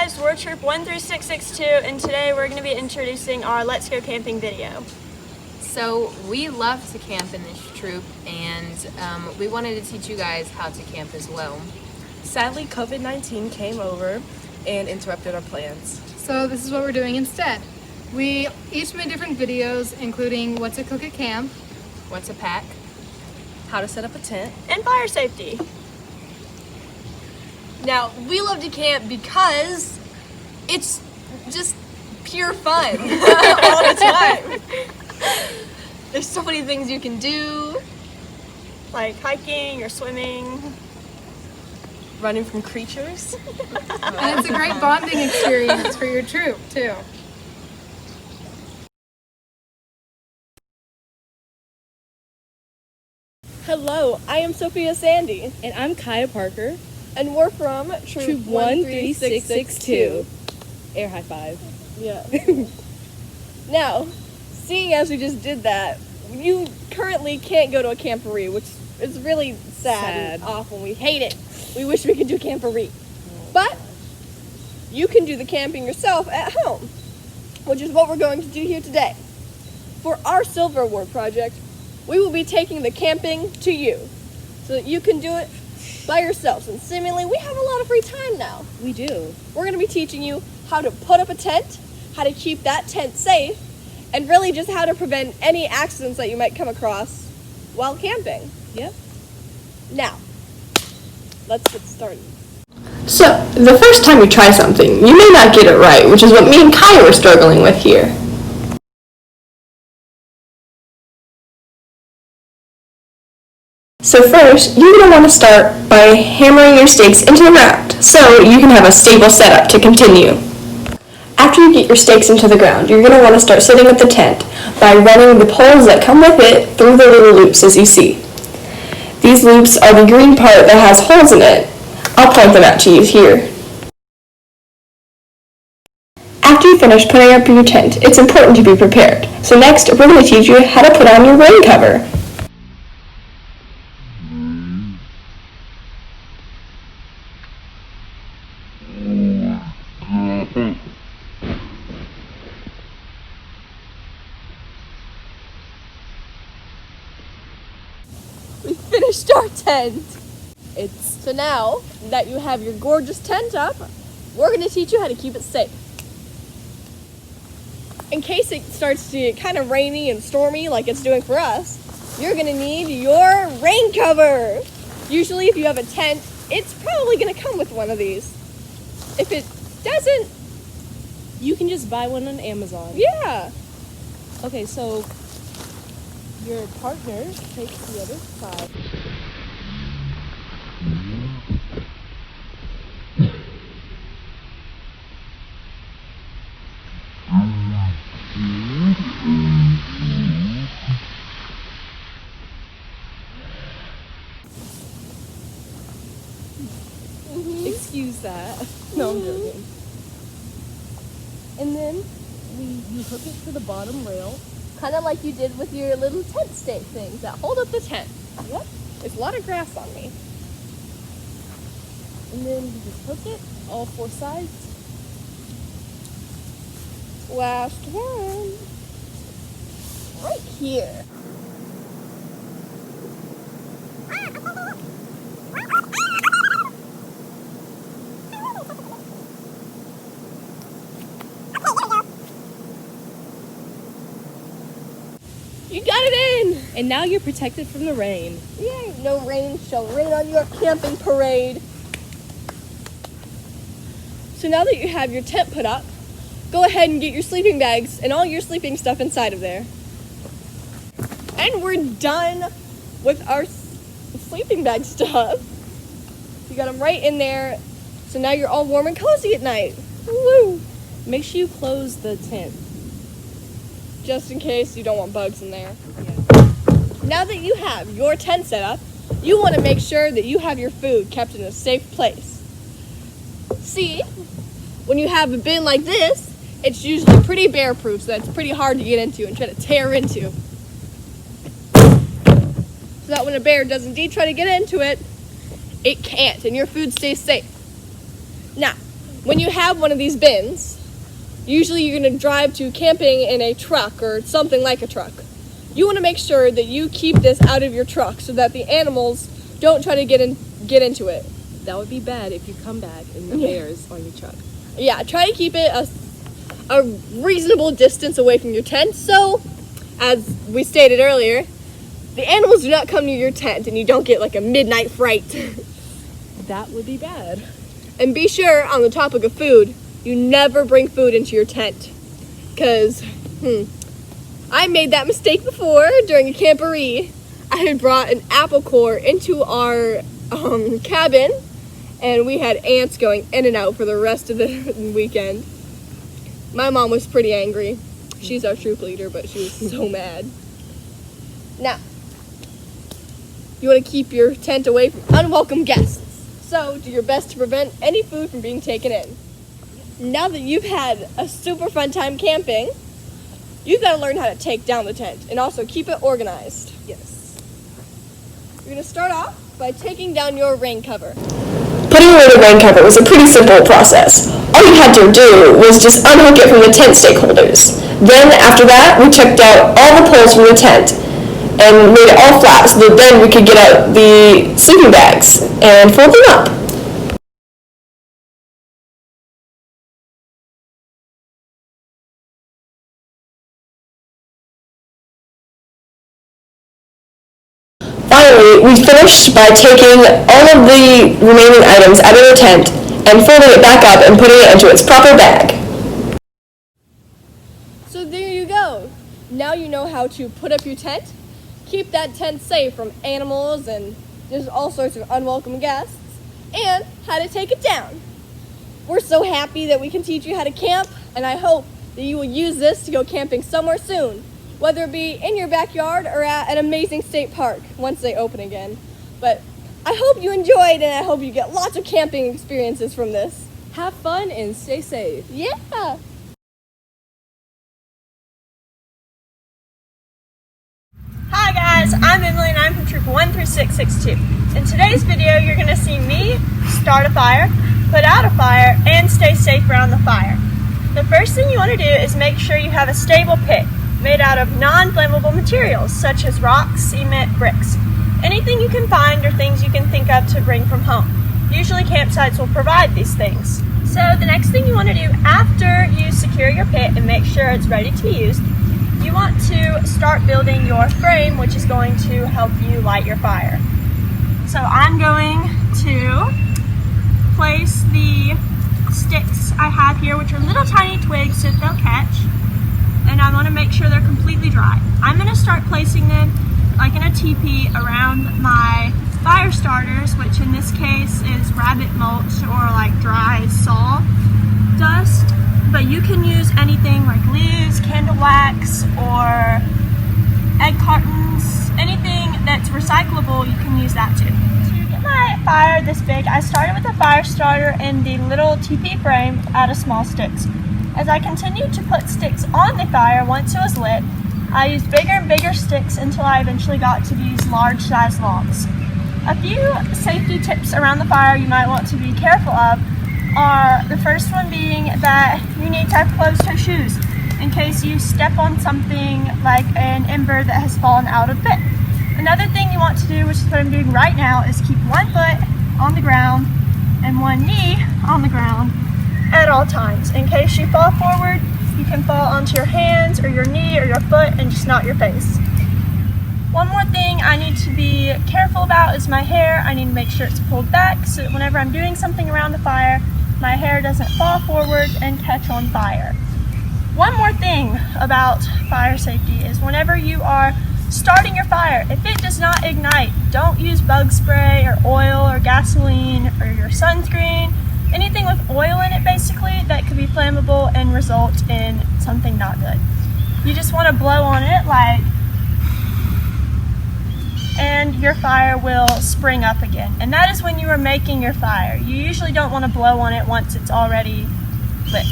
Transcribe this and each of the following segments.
guys, we're Troop 13662, and today we're going to be introducing our Let's Go Camping video. So we love to camp in this troop, and we wanted to teach you guys how to camp as well. Sadly, COVID-19 came over and interrupted our plans. So this is what we're doing instead. We each made different videos, including what to cook at camp, What to pack, How to set up a tent, And fire safety. Now, we love to camp because it's just pure fun all the time. There's so many things you can do. Like hiking or swimming. running from creatures. and it's a great bonding experience for your troop, too. Hello, I am Sophia Sandy, And I'm Kaya Parker. and we're from Troop 13662. Air high five. Yeah. Now, seeing as we just did that, you currently can't go to a camporee, which is really sad and awful. We hate it. We wish we could do camporee. But you can do the camping yourself at home, which is what we're going to do here today. For our Silver Award project, we will be taking the camping to you so that you can do it by yourselves. And seemingly, we have a lot of free time now. We do. We're going to be teaching you how to put up a tent, how to keep that tent safe, and really just how to prevent any accidents that you might come across while camping. Yep. Now, let's get started. So, the first time you try something, you may not get it right, which is what me and Kaya were struggling with here. So first, you're going to want to start by hammering your stakes into the ground, so you can have a stable setup to continue. After you get your stakes into the ground, you're going to want to start setting up the tent by running the poles that come with it through the little loops as you see. These loops are the green part that has holes in it. I'll point them out to you here. After you finish putting up your tent, it's important to be prepared. So next, we're going to teach you how to put on your rain cover. We finished our tent. So now that you have your gorgeous tent up, we're going to teach you how to keep it safe. In case it starts to get kind of rainy and stormy like it's doing for us, you're going to need your rain cover. Usually if you have a tent, it's probably going to come with one of these. If it doesn't, You can just buy one on Amazon. yeah. Okay, so your partner takes the other side. Excuse that. No, I'm joking. And then you hook it to the bottom rail. Kind of like you did with your little tent stake things that hold up the tent. Yep. There's a lot of grass on me. And then you just hook it all four sides. Last one. Right here. You got it in! And now you're protected from the rain. Yay! No rain shall rain on your camping parade. So now that you have your tent put up, go ahead and get your sleeping bags and all your sleeping stuff inside of there. And we're done with our sleeping bag stuff. You got them right in there, so now you're all warm and cozy at night. Woo! Make sure you close the tent. Just in case you don't want bugs in there. Now that you have your tent set up, you want to make sure that you have your food kept in a safe place. See, when you have a bin like this, it's usually pretty bear-proof, so that's pretty hard to get into and try to tear into. So that when a bear does indeed try to get into it, it can't, and your food stays safe. Now, when you have one of these bins, usually you're going to drive to camping in a truck or something like a truck. You want to make sure that you keep this out of your truck so that the animals don't try to get into it. That would be bad if you come back and the bear's on your truck. Yeah, try to keep it a reasonable distance away from your tent, so, as we stated earlier, the animals do not come near your tent and you don't get like a midnight fright. That would be bad. And be sure, on the topic of food, you never bring food into your tent. Because, I made that mistake before during a camporee. I had brought an apple core into our cabin, and we had ants going in and out for the rest of the weekend. My mom was pretty angry. She's our troop leader, but she was so mad. Now, you want to keep your tent away from unwelcome guests. So, do your best to prevent any food from being taken in. Now that you've had a super fun time camping, you've got to learn how to take down the tent and also keep it organized. Yes. You're going to start off by taking down your rain cover. Putting away the rain cover was a pretty simple process. All you had to do was just unhook it from the tent stakeholders. Then, after that, we checked out all the poles from the tent and made it all flat so that then we could get out the sleeping bags and fold them up. Finally, we finished by taking all of the remaining items out of the tent and folding it back up and putting it into its proper bag. So there you go. Now you know how to put up your tent, keep that tent safe from animals and just all sorts of unwelcome guests, and how to take it down. We're so happy that we can teach you how to camp, and I hope that you will use this to go camping somewhere soon, whether it be in your backyard or at an amazing state park once they open again. But I hope you enjoyed, and I hope you get lots of camping experiences from this. Have fun and stay safe. Yeah! Hi guys, I'm Emily and I'm from Troop 13662. In today's video, you're going to see me start a fire, put out a fire, and stay safe around the fire. The first thing you want to do is make sure you have a stable pit made out of non-flammable materials such as rocks, cement, bricks. Anything you can find or things you can think of to bring from home. Usually campsites will provide these things. So the next thing you want to do after you secure your pit and make sure it's ready to be used, you want to start building your frame, which is going to help you light your fire. So I'm going to place the sticks I have here, which are little tiny twigs so that they'll catch, and I want to make sure they're completely dry. I'm going to start placing them like in a teepee around my fire starters, which in this case is rabbit mulch or like dry saw dust. But you can use anything like leaves, candle wax, or egg cartons, anything that's recyclable, you can use that too. To get my fire this big, I started with a fire starter and the little teepee frame out of small sticks. As I continued to put sticks on the fire once it was lit, I used bigger and bigger sticks until I eventually got to these large size logs. A few safety tips around the fire you might want to be careful of are the first one being that you need to have closed-toe shoes in case you step on something like an ember that has fallen out of the pit. Another thing you want to do, which is what I'm doing right now, is keep one foot on the ground and one knee on the ground at all times. In case you fall forward, you can fall onto your hands or your knee or your foot and just not your face. One more thing I need to be careful about is my hair. I need to make sure it's pulled back so that whenever I'm doing something around the fire, my hair doesn't fall forward and catch on fire. One more thing about fire safety is whenever you are starting your fire, if it does not ignite, don't use bug spray or oil or gasoline or your sunscreen, anything with oil in it basically that could be flammable and result in something not good. You just want to blow on it and your fire will spring up again. And that is when you are making your fire. You usually don't want to blow on it once it's already lit.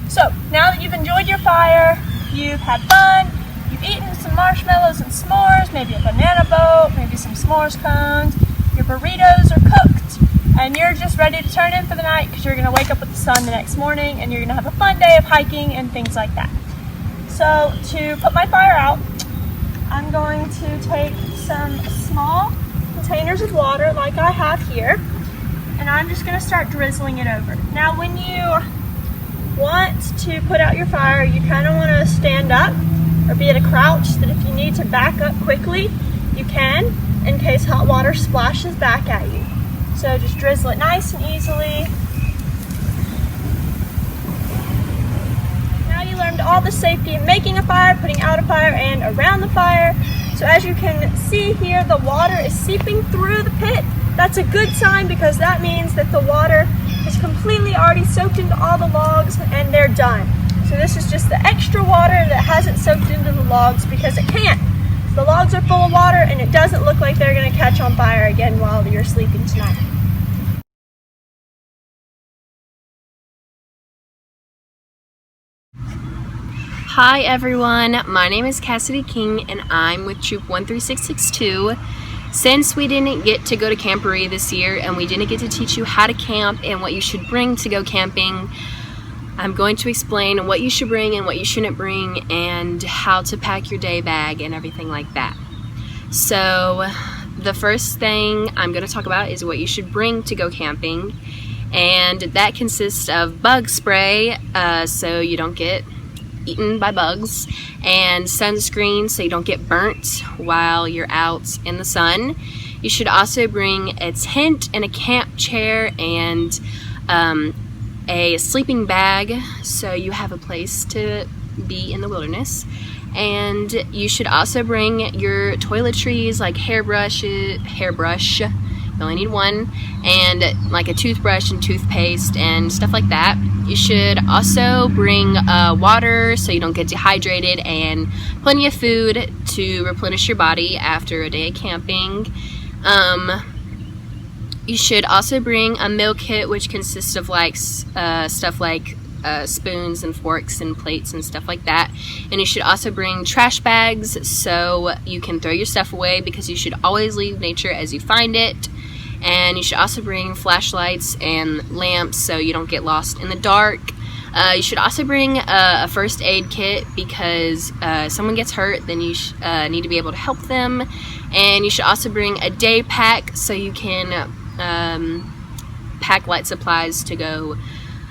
So, now that you've enjoyed your fire, you've had fun, you've eaten some marshmallows and s'mores, maybe a banana boat, maybe some s'mores cones, your burritos are cooked, and you're just ready to turn in for the night because you're going to wake up with the sun the next morning and you're going to have a fun day of hiking and things like that. So to put my fire out, I'm going to take some small containers of water like I have here, and I'm just going to start drizzling it over. Now when you want to put out your fire, you kind of want to stand up or be at a crouch so that if you need to back up quickly, you can, in case hot water splashes back at you. So just drizzle it nice and easily. Now you learned all the safety of making a fire, putting out a fire, and around the fire. So as you can see here, the water is seeping through the pit. That's a good sign because that means that the water is completely already soaked into all the logs and they're done. So this is just the extra water that hasn't soaked into the logs because it can't. The logs are full of water and it doesn't look like they're going to catch on fire again while you're sleeping tonight. Hi everyone, my name is Cassidy King and I'm with Troop 13662. Since we didn't get to go to Camporee this year and we didn't get to teach you how to camp and what you should bring to go camping, I'm going to explain what you should bring and what you shouldn't bring and how to pack your day bag and everything like that. So the first thing I'm going to talk about is what you should bring to go camping, and that consists of bug spray so you don't get eaten by bugs, and sunscreen so you don't get burnt while you're out in the sun. You should also bring a tent and a camp chair and a sleeping bag so you have a place to be in the wilderness. And you should also bring your toiletries like hairbrush, you only need one, and like a toothbrush and toothpaste and stuff like that. You should also bring water so you don't get dehydrated, and plenty of food to replenish your body after a day of camping. You should also bring a meal kit, which consists of like stuff like spoons and forks and plates and stuff like that. And you should also bring trash bags so you can throw your stuff away, because you should always leave nature as you find it. And you should also bring flashlights and lamps so you don't get lost in the dark. You should also bring a first aid kit because someone gets hurt, then you need to be able to help them. And you should also bring a day pack so you can pack light supplies to go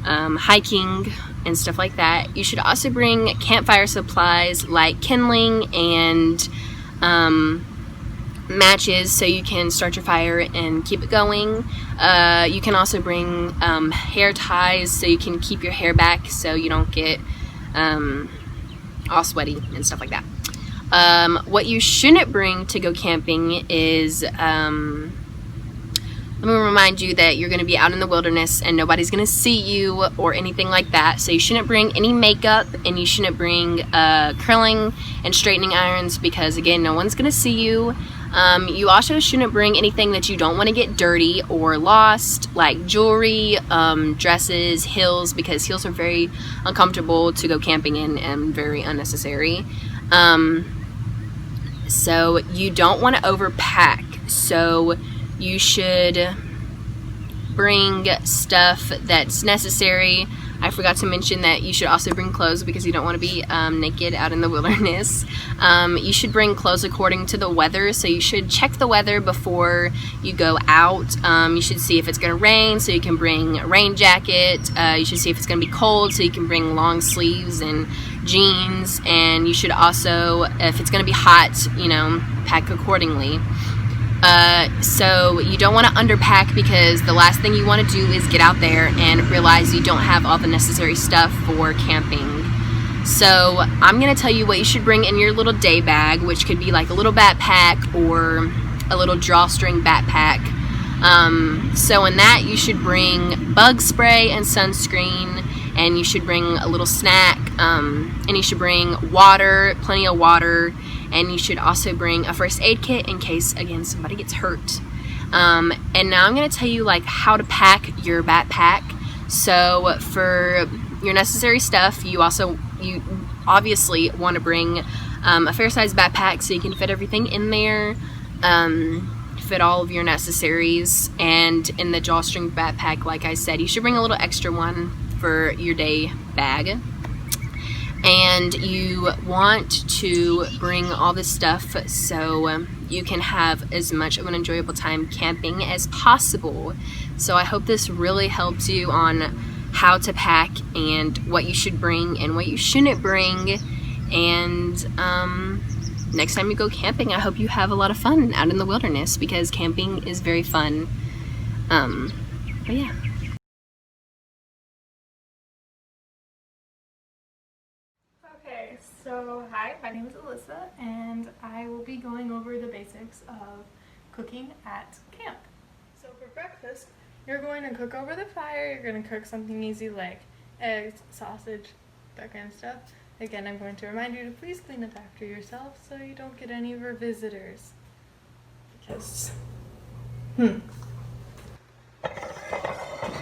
hiking and stuff like that. You should also bring campfire supplies like kindling and matches so you can start your fire and keep it going. You can also bring hair ties so you can keep your hair back so you don't get all sweaty and stuff like that. What you shouldn't bring to go camping is let me remind you that you're going to be out in the wilderness and nobody's going to see you or anything like that. So you shouldn't bring any makeup, and you shouldn't bring curling and straightening irons because, again, no one's going to see you. You also shouldn't bring anything that you don't want to get dirty or lost, like jewelry, dresses, heels, because heels are very uncomfortable to go camping in and very unnecessary. So you don't want to overpack. So you should bring stuff that's necessary. I forgot to mention that you should also bring clothes because you don't want to be naked out in the wilderness. You should bring clothes according to the weather, so you should check the weather before you go out. You should see if it's going to rain, so you can bring a rain jacket. You should see if it's going to be cold, so you can bring long sleeves and jeans. And you should also, if it's going to be hot, pack accordingly. So you don't want to underpack because the last thing you want to do is get out there and realize you don't have all the necessary stuff for camping. So I'm going to tell you what you should bring in your little day bag, which could be like a little backpack or a little drawstring backpack. So in that you should bring bug spray and sunscreen, and you should bring a little snack, and you should bring water, plenty of water. And you should also bring a first aid kit in case, again, somebody gets hurt. And now I'm going to tell you like how to pack your backpack. So for your necessary stuff, you obviously want to bring a fair size backpack so you can fit everything in there. fit all of your necessaries, and in the drawstring backpack, like I said, you should bring a little extra one for your day bag. And you want to bring all this stuff so you can have as much of an enjoyable time camping as possible. So I hope this really helps you on how to pack and what you should bring and what you shouldn't bring. And next time you go camping, I hope you have a lot of fun out in the wilderness, because camping is very fun. But yeah. Okay, so hi, my name is Alyssa, and I will be going over the basics of cooking at camp. So for breakfast, you're going to cook over the fire. You're going to cook something easy like eggs, sausage, that kind of stuff. Again, I'm going to remind you to please clean up after yourself so you don't get any of our visitors. Because, so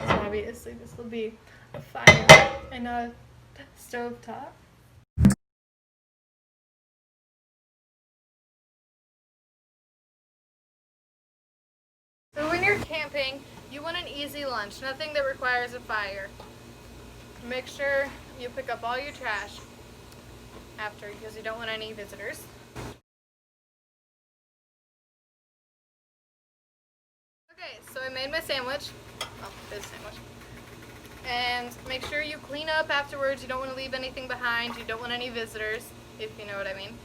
obviously this will be a fire and a stove top. So when you're camping, you want an easy lunch, nothing that requires a fire. Make sure you pick up all your trash after, because you don't want any visitors. Okay, so I made my sandwich. Oh, this sandwich. And make sure you clean up afterwards. You don't want to leave anything behind. You don't want any visitors, if you know what I mean.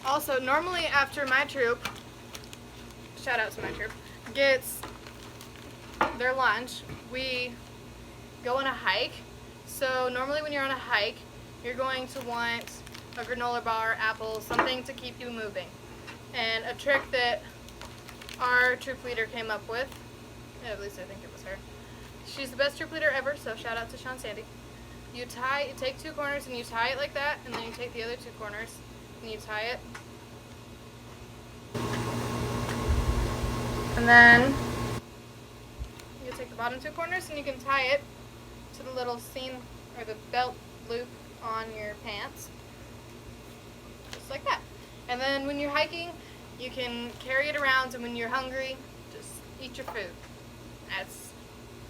Also, normally after my troop, shout out to my troop, gets their lunch, we go on a hike. So normally when you're on a hike, you're going to want a granola bar, apples, something to keep you moving. And a trick that our troop leader came up with, at least I think it was her. She's the best troop leader ever, so shout out to Shawn Sandy. You take two corners and you tie it like that, and then you take the other two corners and you tie it. And then you take the bottom two corners and you can tie it to the little seam or the belt loop on your pants. Just like that. And then when you're hiking, you can carry it around, and when you're hungry, just eat your food. That's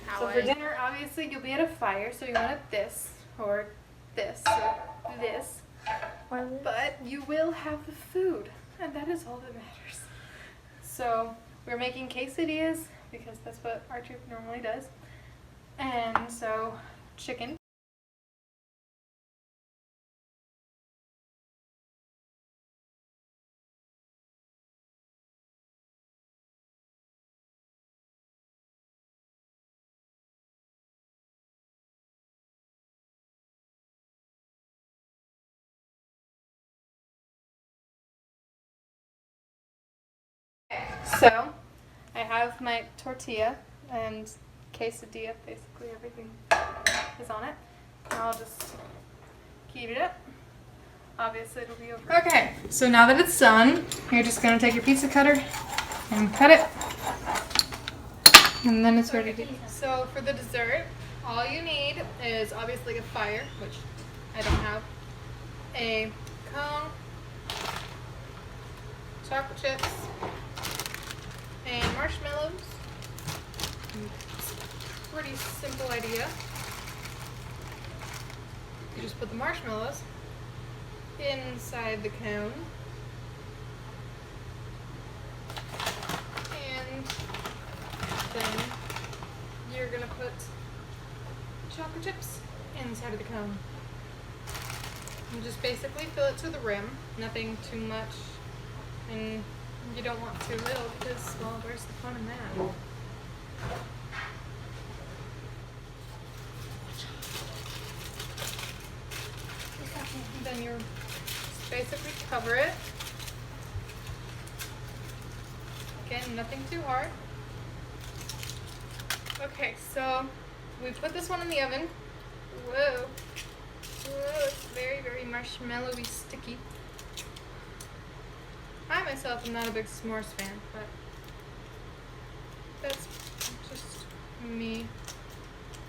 how So for dinner, obviously you'll be at a fire, so you want it this, or this, or this. But you will have the food, and that is all that matters. So we're making quesadillas, because that's what our troop normally does. And so, chicken. So, I have my tortilla and quesadilla, basically everything is on it. And I'll just heat it up. Obviously it'll be over. Okay, so now that it's done, you're just going to take your pizza cutter and cut it. And then it's ready to eat. So for the dessert, all you need is obviously a fire, which I don't have, a cone, chocolate chips, and marshmallows. Pretty simple idea. You just put the marshmallows inside the cone, and then you're gonna put chocolate chips inside of the cone. You just basically fill it to the rim, nothing too much, and you don't want too little because, well, where's the fun in that? Then you just basically cover it. Again, nothing too hard. Okay, so we put this one in the oven. Whoa. Whoa, it's very, very marshmallowy sticky. I myself am not a big s'mores fan, but that's just me.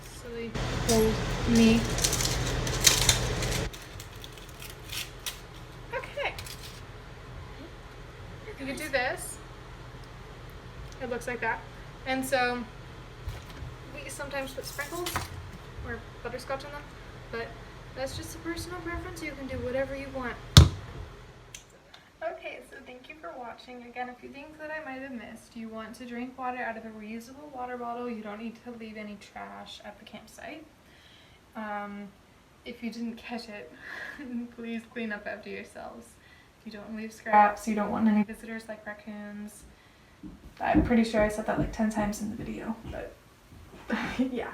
Silly old me. Okay. You can do this. It looks like that. And so we sometimes put sprinkles or butterscotch on them, but that's just a personal preference. You can do whatever you want. Okay, so thank you for watching. Again, a few things that I might have missed. You want to drink water out of a reusable water bottle. You don't need to leave any trash at the campsite. If you didn't catch it, please clean up after yourselves. You don't leave scraps. You don't want any visitors like raccoons. I'm pretty sure I said that like 10 times in the video, but yeah.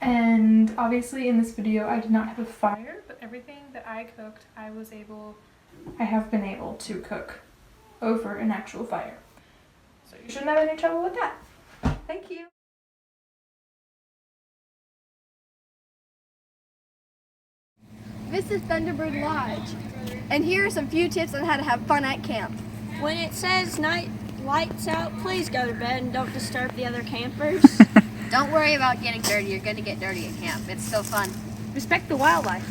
And obviously in this video I did not have a fire, but everything that I cooked I have been able to cook over an actual fire. So you shouldn't have any trouble with that. Thank you. This is Thunderbird Lodge, and here are some few tips on how to have fun at camp. When it says night lights out, please go to bed and don't disturb the other campers. Don't worry about getting dirty. You're going to get dirty at camp. It's still fun. Respect the wildlife.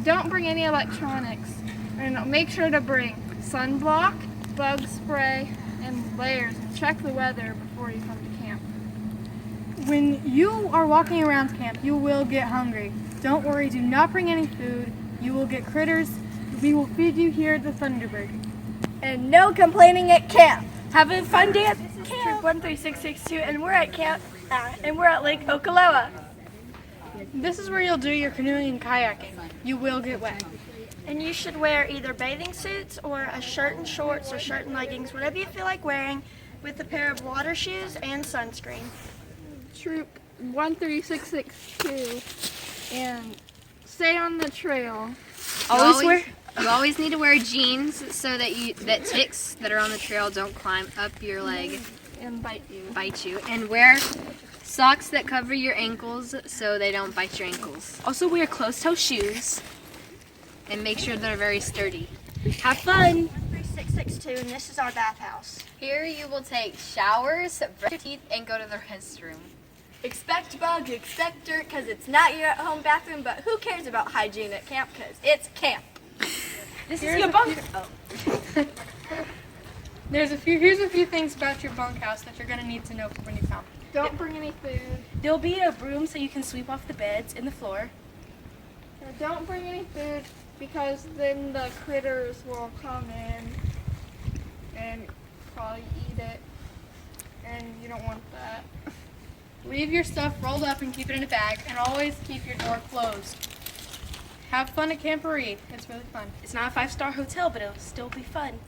Don't bring any electronics, and make sure to bring sunblock, bug spray, and layers, and check the weather before you come to camp. When you are walking around camp, you will get hungry. Don't worry, do not bring any food. You will get critters. We will feed you here at the Thunderbird. And no complaining at camp. Have a fun day at This is Troop 13662, and we're at camp, and we're at Lake Okaloa. This is where you'll do your canoeing and kayaking. You will get wet. And you should wear either bathing suits or a shirt and shorts or shirt and leggings, whatever you feel like wearing, with a pair of water shoes and sunscreen. Troop 13662, and stay on the trail. You always need to wear jeans so that ticks that are on the trail don't climb up your leg And bite you. And wear socks that cover your ankles so they don't bite your ankles. Also wear closed-toe shoes and make sure they're very sturdy. Have fun! 3662, and this is our bathhouse. Here you will take showers, brush your teeth, and go to the restroom. Expect bugs, expect dirt, because it's not your at-home bathroom, but who cares about hygiene at camp, because it's camp. This is your bunk. Here's a few things about your bunkhouse that you're going to need to know for when you come. Don't bring any food. There'll be a broom so you can sweep off the beds and the floor. Don't bring any food because then the critters will come in and probably eat it, and you don't want that. Leave your stuff rolled up and keep it in a bag, and always keep your door closed. Have fun at Camporee. It's really fun. It's not a 5-star hotel, but it'll still be fun.